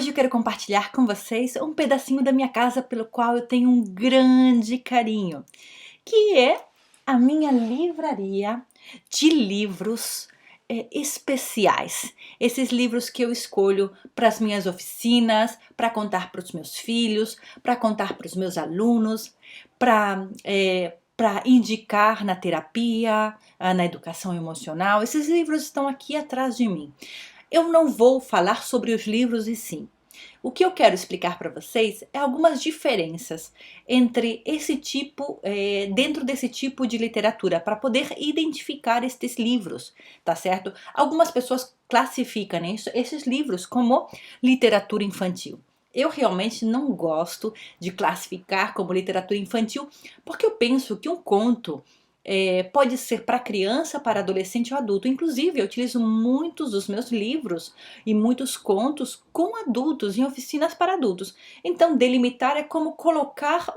Hoje eu quero compartilhar com vocês um pedacinho da minha casa pelo qual eu tenho um grande carinho, que é a minha livraria de livros especiais. Esses livros que eu escolho para as minhas oficinas, para contar para os meus filhos, para contar para os meus alunos, para indicar na terapia, na educação emocional. Esses livros estão aqui atrás de mim. Eu não vou falar sobre os livros e sim. O que eu quero explicar para vocês é algumas diferenças entre esse tipo, dentro desse tipo de literatura, para poder identificar estes livros, tá certo? Algumas pessoas classificam esses livros como literatura infantil. Eu realmente não gosto de classificar como literatura infantil, porque eu penso que um conto pode ser para criança, para adolescente ou adulto. Inclusive, eu utilizo muitos dos meus livros e muitos contos com adultos, em oficinas para adultos. Então, delimitar é como colocar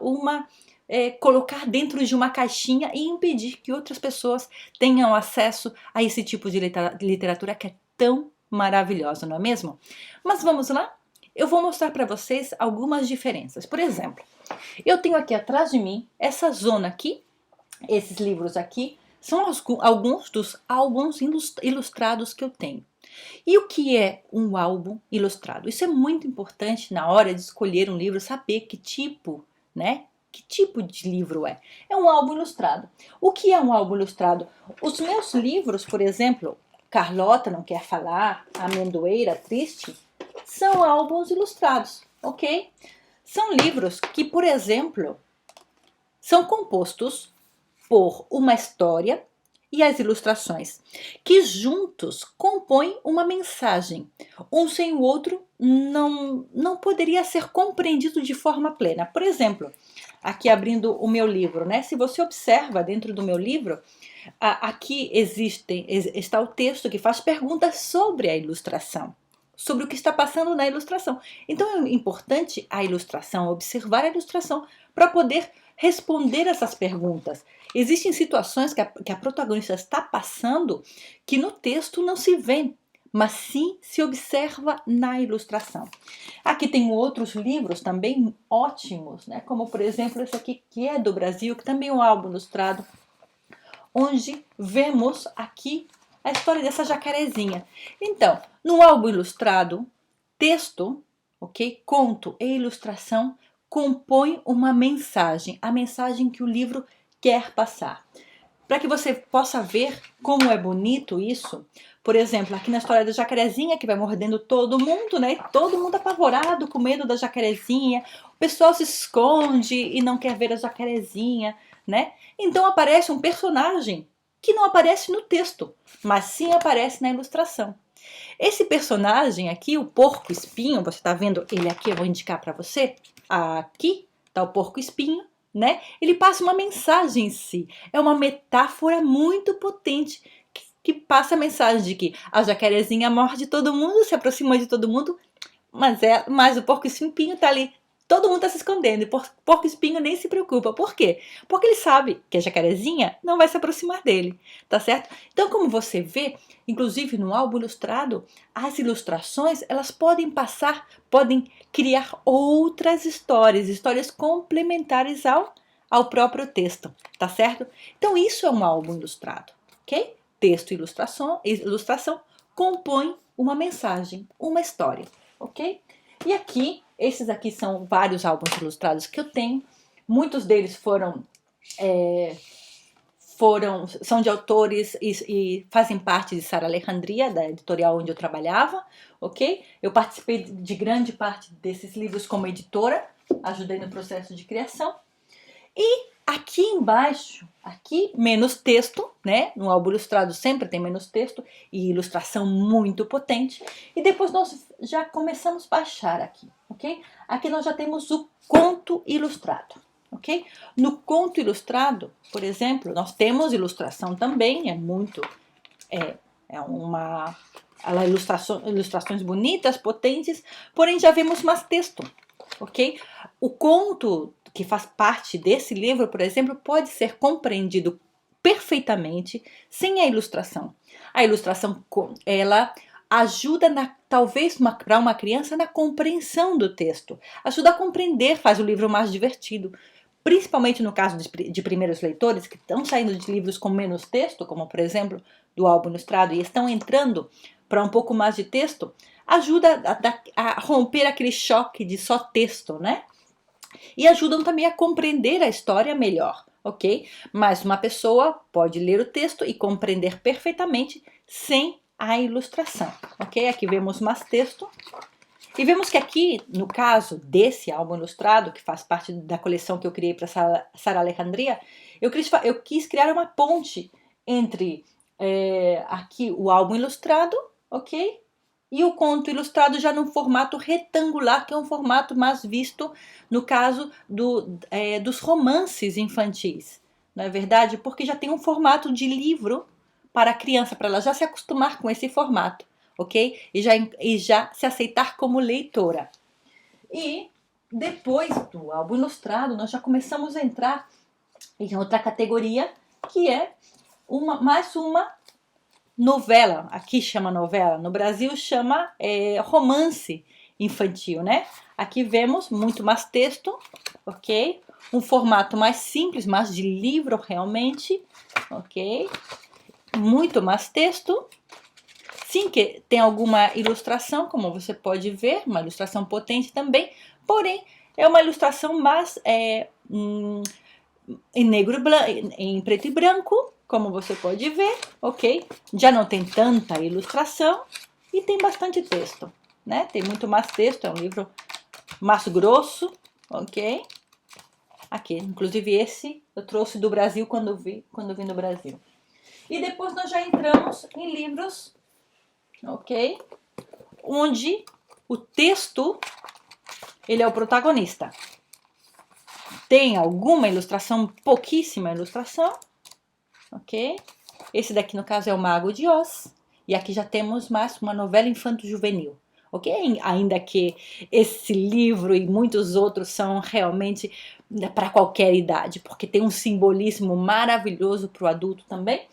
dentro de uma caixinha e impedir que outras pessoas tenham acesso a esse tipo de literatura que é tão maravilhosa, não é mesmo? Mas vamos lá? Eu vou mostrar para vocês algumas diferenças. Por exemplo, eu tenho aqui atrás de mim essa zona aqui. Esses livros aqui são alguns dos álbuns ilustrados que eu tenho. E o que é um álbum ilustrado? Isso é muito importante na hora de escolher um livro, saber que tipo, né? Que tipo de livro é? É um álbum ilustrado. O que é um álbum ilustrado? Os meus livros, por exemplo, Carlota Não Quer Falar, Amendoeira Triste, são álbuns ilustrados, ok? São livros que, por exemplo, são compostos por uma história e as ilustrações, que juntos compõem uma mensagem. Um sem o outro não poderia ser compreendido de forma plena. Por exemplo, aqui abrindo o meu livro, né? Se você observa dentro do meu livro, aqui está o texto que faz perguntas sobre a ilustração, sobre o que está passando na ilustração. Então é importante a ilustração, observar a ilustração para poder responder essas perguntas. Existem situações que a protagonista está passando que no texto não se vê, mas sim se observa na ilustração. Aqui tem outros livros também ótimos, né? Como por exemplo esse aqui que é do Brasil, que também é um álbum ilustrado, onde vemos aqui a história dessa jacarezinha. Então, no álbum ilustrado, texto, ok? Conto e ilustração compõem uma mensagem, a mensagem que o livro quer passar. Para que você possa ver como é bonito isso, por exemplo, aqui na história da jacarezinha que vai mordendo todo mundo, né? Todo mundo apavorado, com medo da jacarezinha. O pessoal se esconde e não quer ver a jacarezinha, né? Então aparece um personagem que não aparece no texto, mas sim aparece na ilustração. Esse personagem aqui, o porco espinho, você está vendo ele aqui, eu vou indicar para você. Aqui está o porco espinho, né? Ele passa uma mensagem em si. É uma metáfora muito potente que passa a mensagem de que a jacarezinha morde todo mundo, se aproxima de todo mundo, mas o porco espinho está ali. Todo mundo está se escondendo e o porco espinho nem se preocupa. Por quê? Porque ele sabe que a jacarezinha não vai se aproximar dele, tá certo? Então, como você vê, inclusive no álbum ilustrado, as ilustrações elas podem criar outras histórias complementares ao próprio texto, tá certo? Então, isso é um álbum ilustrado, ok? Texto e ilustração compõem uma mensagem, uma história, ok? E aqui, esses aqui são vários álbuns ilustrados que eu tenho. Muitos deles são de autores e fazem parte de Sara Alejandria, da editorial onde eu trabalhava, ok? Eu participei de grande parte desses livros como editora, ajudei no processo de criação. E aqui embaixo, aqui menos texto, né? No álbum ilustrado sempre tem menos texto e ilustração muito potente. E depois nós já começamos a baixar aqui, ok? Aqui nós já temos o conto ilustrado, ok? No conto ilustrado, por exemplo, nós temos ilustração também, ilustrações bonitas, potentes, porém já vemos mais texto, ok? O conto que faz parte desse livro, por exemplo, pode ser compreendido perfeitamente sem a ilustração. A ilustração, ela ajuda talvez para uma criança na compreensão do texto, ajuda a compreender, faz o livro mais divertido. Principalmente no caso de primeiros leitores que estão saindo de livros com menos texto, como por exemplo do álbum ilustrado, e estão entrando para um pouco mais de texto, ajuda a romper aquele choque de só texto, né? E ajudam também a compreender a história melhor, ok? Mas uma pessoa pode ler o texto e compreender perfeitamente sem a ilustração, ok? Aqui vemos mais texto. E vemos que aqui, no caso desse álbum ilustrado, que faz parte da coleção que eu criei para Sara Alejandria, eu quis criar uma ponte entre aqui o álbum ilustrado, ok? E o conto ilustrado já num formato retangular, que é um formato mais visto no caso dos romances infantis, não é verdade? Porque já tem um formato de livro para a criança, para ela já se acostumar com esse formato, ok? E já se aceitar como leitora. E depois do álbum ilustrado, nós já começamos a entrar em outra categoria, que é mais uma novela. Aqui chama novela, no Brasil chama romance infantil, né? Aqui vemos muito mais texto, ok? Um formato mais simples, mais de livro realmente, ok? Muito mais texto. Sim, que tem alguma ilustração, como você pode ver, uma ilustração potente também, porém é uma ilustração mais em preto e branco, como você pode ver, ok? Já não tem tanta ilustração e tem bastante texto, né? Tem muito mais texto, é um livro mais grosso, ok? Aqui, inclusive esse eu trouxe do Brasil quando vim do Brasil. E depois nós já entramos em livros, ok? Onde o texto, ele é o protagonista. Tem alguma ilustração, pouquíssima ilustração, ok? Esse daqui no caso é o Mago de Oz. E aqui já temos mais uma novela infanto-juvenil, ok? Ainda que esse livro e muitos outros são realmente para qualquer idade, porque tem um simbolismo maravilhoso para o adulto também.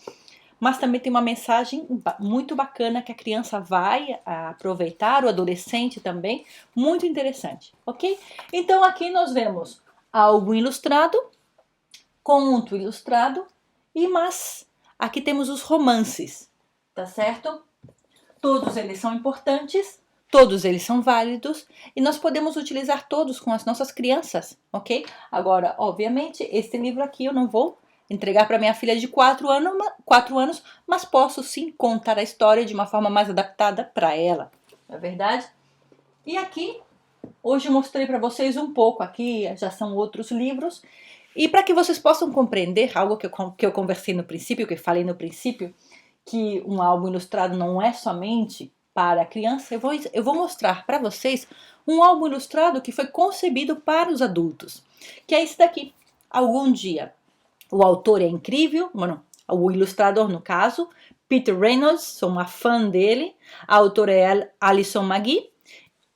Mas também tem uma mensagem muito bacana que a criança vai aproveitar, o adolescente também, muito interessante, ok? Então aqui nós vemos álbum ilustrado, conto ilustrado mas aqui temos os romances, tá certo? Todos eles são importantes, todos eles são válidos e nós podemos utilizar todos com as nossas crianças, ok? Agora, obviamente, esse livro aqui eu não vou entregar para minha filha de 4 anos, mas posso sim contar a história de uma forma mais adaptada para ela, não é verdade? E aqui, hoje eu mostrei para vocês um pouco, aqui já são outros livros, e para que vocês possam compreender algo que eu conversei no princípio, que eu falei no princípio, que um álbum ilustrado não é somente para a criança, eu vou mostrar para vocês um álbum ilustrado que foi concebido para os adultos, que é esse daqui, Algum Dia. O autor é incrível, o ilustrador no caso, Peter Reynolds, sou uma fã dele. A autora é Alison McGee.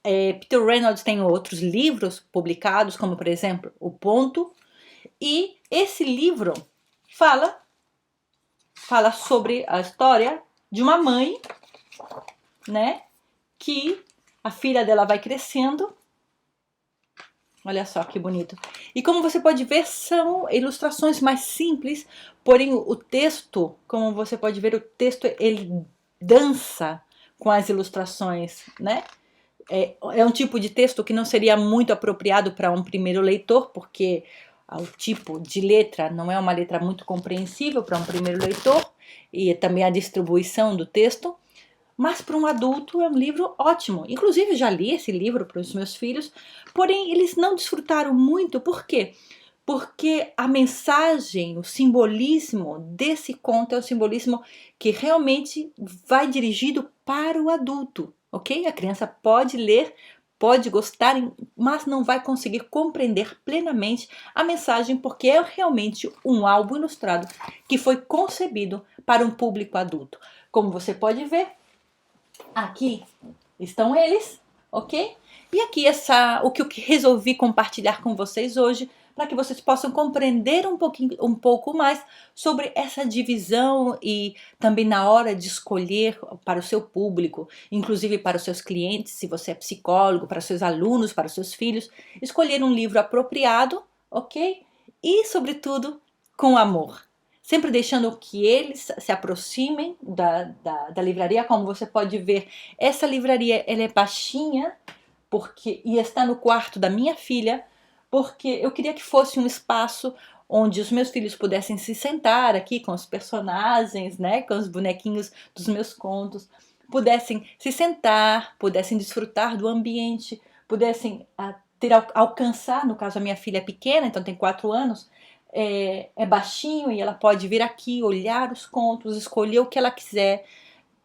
Peter Reynolds tem outros livros publicados, como por exemplo O Ponto. E esse livro fala sobre a história de uma mãe, né, que a filha dela vai crescendo. Olha só que bonito. E como você pode ver, são ilustrações mais simples, porém o texto, como você pode ver, o texto ele dança com as ilustrações, né? É um tipo de texto que não seria muito apropriado para um primeiro leitor, porque o tipo de letra não é uma letra muito compreensível para um primeiro leitor, e também a distribuição do texto. Mas para um adulto é um livro ótimo. Inclusive já li esse livro para os meus filhos, porém eles não desfrutaram muito. Por quê? Porque a mensagem, o simbolismo desse conto é um simbolismo que realmente vai dirigido para o adulto, ok? A criança pode ler, pode gostar, mas não vai conseguir compreender plenamente a mensagem, porque é realmente um álbum ilustrado que foi concebido para um público adulto. Como você pode ver, aqui estão eles, ok? E aqui o que eu resolvi compartilhar com vocês hoje para que vocês possam compreender um pouco mais sobre essa divisão e também na hora de escolher para o seu público, inclusive para os seus clientes, se você é psicólogo, para os seus alunos, para os seus filhos, escolher um livro apropriado, ok? E, sobretudo, com amor. Sempre deixando que eles se aproximem da livraria. Como você pode ver, essa livraria ela é baixinha e está no quarto da minha filha, porque eu queria que fosse um espaço onde os meus filhos pudessem se sentar aqui com os personagens, né, com os bonequinhos dos meus contos, pudessem se sentar, pudessem desfrutar do ambiente, pudessem alcançar, no caso a minha filha é pequena, então tem 4 anos, é baixinho e ela pode vir aqui, olhar os contos, escolher o que ela quiser,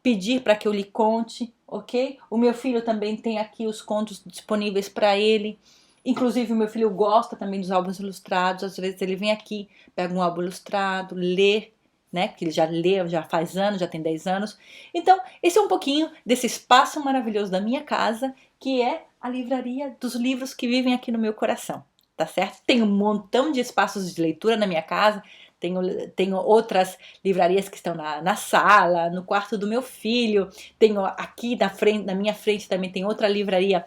pedir para que eu lhe conte, ok? O meu filho também tem aqui os contos disponíveis para ele. Inclusive o meu filho gosta também dos álbuns ilustrados. Às vezes ele vem aqui, pega um álbum ilustrado, lê, né? Porque ele já lê, já faz anos, já tem 10 anos. Então, esse é um pouquinho desse espaço maravilhoso da minha casa, que é a livraria dos livros que vivem aqui no meu coração. Tá certo? Tem um montão de espaços de leitura na minha casa. Tenho outras livrarias que estão na sala, no quarto do meu filho. Tenho aqui na minha frente também tem outra livraria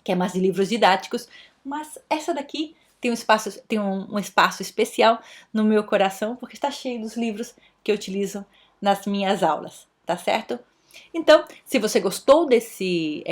que é mais de livros didáticos. Mas essa daqui tem um espaço especial no meu coração, porque está cheio dos livros que eu utilizo nas minhas aulas, tá certo? Então, se você gostou desse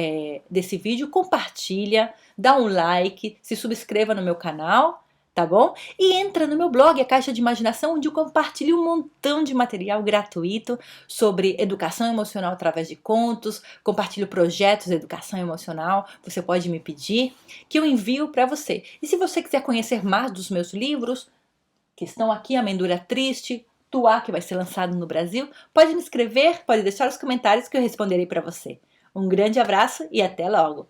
vídeo, compartilha, dá um like, se subscreva no meu canal, tá bom? E entra no meu blog, a Caixa de Imaginação, onde eu compartilho um montão de material gratuito sobre educação emocional através de contos, compartilho projetos de educação emocional, você pode me pedir, que eu envio para você. E se você quiser conhecer mais dos meus livros, que estão aqui, A Mendura Triste, Tuá, que vai ser lançado no Brasil, pode me escrever, pode deixar os comentários que eu responderei para você. Um grande abraço e até logo!